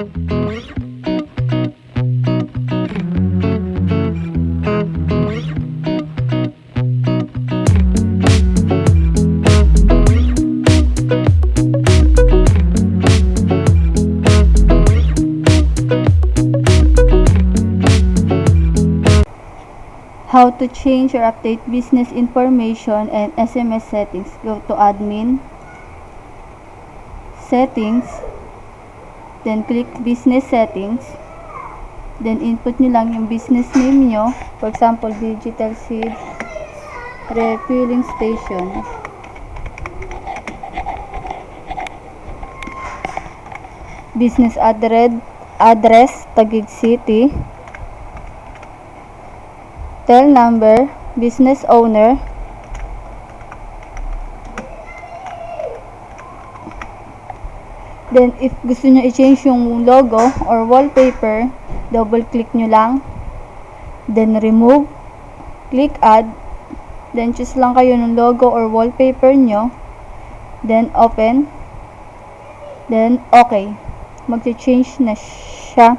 How to change or update business information and SMS settings. Go to admin, settings, then click business settings, then input nyo lang yung business name nyo, for example, Digital Seed Refilling Station. Business address, Taguig City. Tel number, business owner, then if gusto nyo i-change yung logo or wallpaper, double click nyo lang, then remove, click add, then choose lang kayo ng logo or wallpaper nyo, then open, then okay, mag-change na siya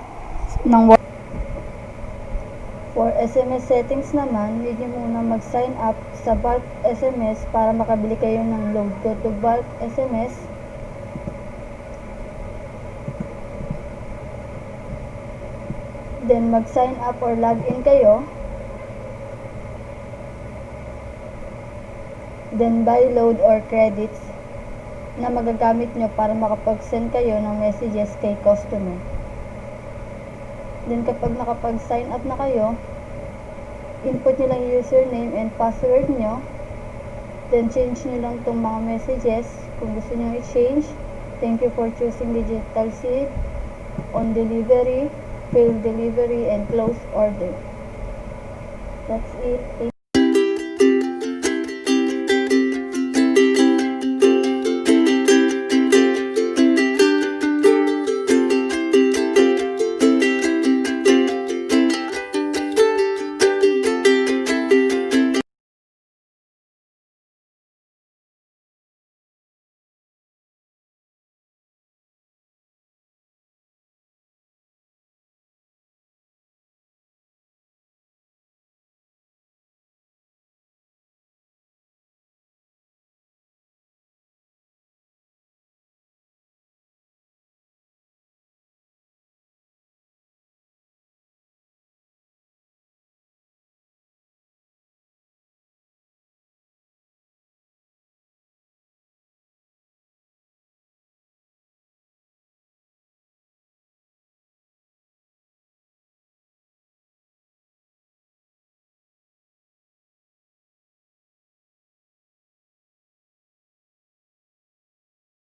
ng wallpaper. For SMS settings naman, need nyo muna mag-sign up sa bulk SMS para makabili kayo ng load. Go to bulk SMS. Then mag-sign up or log in kayo. Then buy load or credits na magagamit nyo para makapag-send kayo ng messages kay customer. Then kapag nakapag-sign up na kayo, input nyo lang username and password nyo. Then change nyo lang itong mga messages kung gusto nyo i-change. Thank you for choosing Digital Seed. On delivery, failed delivery, and close order. That's it.